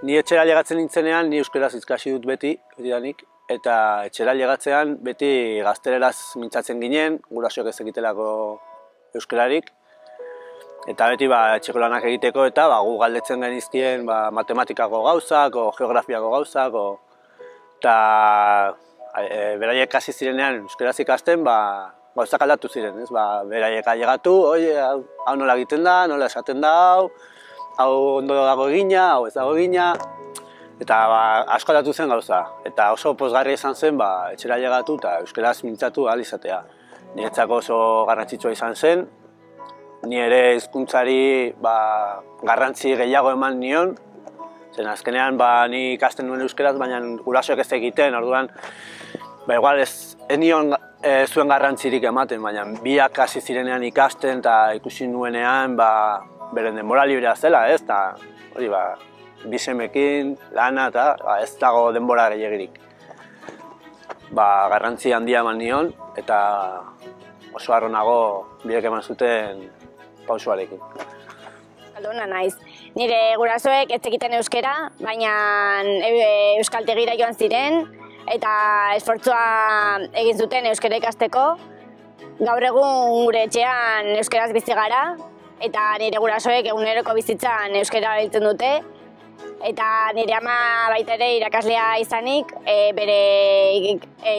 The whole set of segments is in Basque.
Ni etxera llegatzen nintzenean, ni euskaraz ikasi dut betidanik, eta etxera llegatzean beti gazteleraz mintzatzen ginen, gurasoak ez egitelako euskararik, eta beti etxeko lanak egiteko eta gu galdetzen genizkien matematikako gauzak, geografiako gauzak, eta beraiek hasi zirenean euskaraz ikasten, gauzak aldatu ziren, beraiek ailegatu, hau nola egiten da, nola esaten da, hau ondo dago egina, hau ez dago egina, eta asko aldatu zen gauza. Eta oso pozgarria izan zen etxera ailegatu eta euskaraz mintzatu ahal izatea. Niretzako oso garrantzitsua izan zen, ni ere hizkuntzari garrantzi gehiago eman nion, zen azkenean ni ikasten nuen euskaraz, baina gurasoek ez egiten, orduan igual ez nion zuen garrantzirik ematen, baina biak hasi zirenean ikasten eta ikusi nuenean beren denbora librea zela, eta hori bisemekin, lana eta ez dago denbora gehiagirik. Garrantzi handia eman nion eta oso harro nago biek eman zuten pausuarekin. Euskalduna naiz. Nire gurasoek ez zekiten euskera, baina euskaltegira joan ziren eta esfortzua egin zuten euskara ikasteko. Gaur egun gure etxean euskaraz bizi gara eta nire gurasoek eguneroko bizitzan euskara biltzen dute. Eta nire ama baita ere irakaslea izanik, bere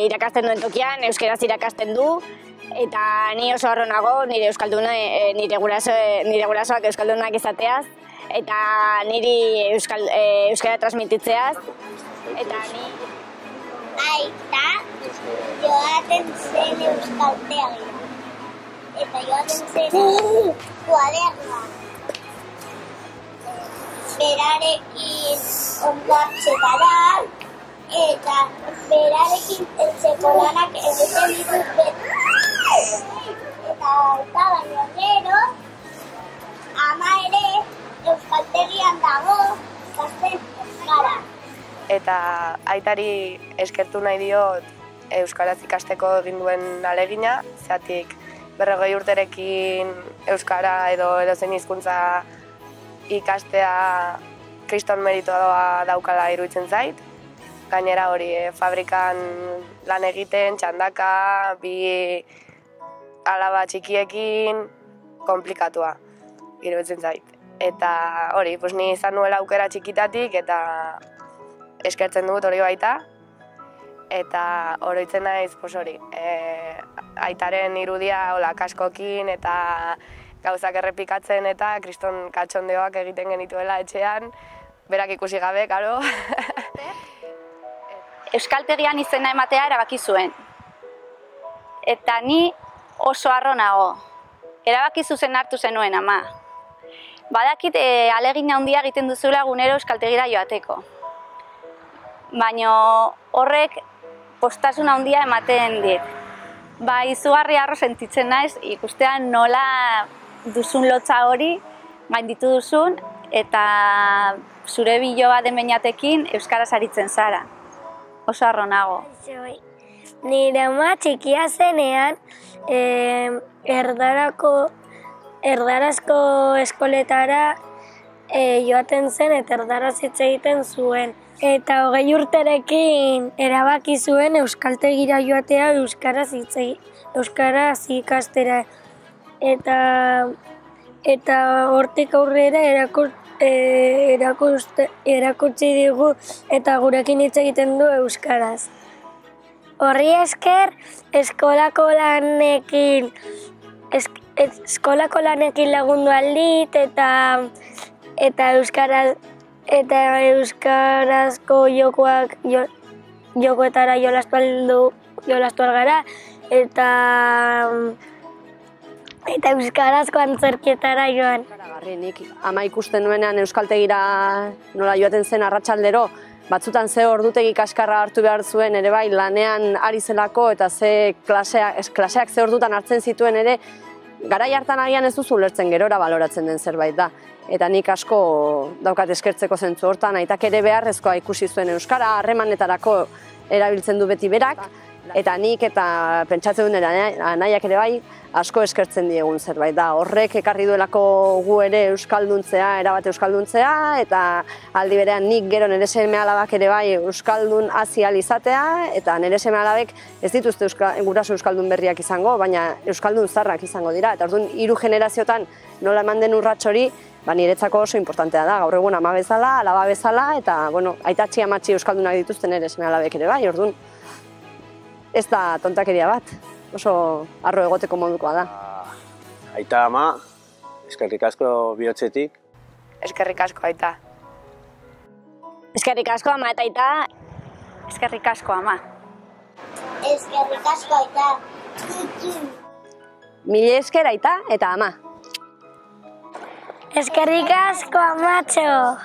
irakasten duen tokian euskaraz irakasten du. Eta ni oso harro nago nire gurasoak euskaldunak izateaz eta niri euskara transmititzeaz. Eta ni aita joaten zen euskaltegira. Eta joaten zen kuadernoa. Berarekin ondartzetara eta berarekin etxeko lanak egiten ditut beti. Eta baino gero, ama ere euskaltegian dago ikasten euskara. Eta aitari eskertu nahi diot euskaraz ikasteko egin duen ahalegina, zeratik 40 urterekin euskara edo edozein hizkuntza ikastea kriston meritoa daukala iruditzen zait. Gainera hori, fabrikan lan egiten, txandaka, bi alaba txikiekin, konplikatua iruditzen zait. Eta hori, ni izan nuela aukera txikitatik eta eskertzen dut hori baita. Eta oroitzen naiz, hori, aitaren irudia kaskokin eta gauzak errepikatzen eta kriston katxondeoak egiten genituela etxean, berak ikusi gabe, karo. Euskaltegian izena ematea erabaki zuen. Eta ni oso harro nago. Erabaki zuzen hartu zenuen ama. Badakit ahalegin handia egiten duzula egunero euskaltegira joateko. Baina horrek postasun handia ematen dit. Izugarri harro sentitzen naiz ikustean nola duzun lotza hori gainditu duzun eta zure biloba den beinatekin euskaraz aritzen zara. Oso harro nago. Nire ama txikia zenean erdarazko eskoletara joaten zen eta erdaraz hitz egiten zuen. Eta 20 urterekin erabaki zuen euskaltegira joatea euskaraz ikastera. Eta hortik aurrera erakutsi digu eta gurekin hitz egiten du euskaraz. Horri esker, eskolako lanekin lagundu aldit eta euskarazko jokoetara jolastu gara eta euskarazko antzerkietara joan. Nik ama ikusten nuenean euskaltegira nola joaten zen arratsaldero, batzutan ze ordutegi kaskarra hartu behar zuen ere bai lanean ari zelako eta ze klaseak ze ordutan hartzen zituen ere, garai hartan agian ez duzu ulertzen gerora baloratzen den zerbait da. Eta nik asko daukat eskertzeko zentzu hortan, aitak ere beharrezkoa ikusi zuen euskara, harremanetarako erabiltzen du beti berak, Eta nik eta pentsatzen duen anaiak ere bai, asko eskertzen diegun zerbait da. Horrek ekarri duelako gu ere euskalduntzea, erabat euskalduntzea, eta aldi berean nik gero nire seme-alabak ere bai euskaldun hasi ahal izatea, eta nire seme-alabek ez dituzte guraso euskaldun berriak izango, baina euskaldun zaharrak izango dira. Eta orduan 3 generaziotan nola eman den urrats hori, niretzako oso importantea da. Gaur egun ama bezala, alaba bezala, eta aitatxi amatxi euskaldunak dituzten nire seme-alabek ere bai, orduan ez da tontakeria bat, oso arro egoteko modukoa da. Aita, ama, eskerrik asko bihotzetik. Eskerrik asko, aita. Eskerrik asko, ama eta aita. Eskerrik asko, ama. Eskerrik asko, aita. Mila esker aita eta ama. Eskerrik asko, amatxo.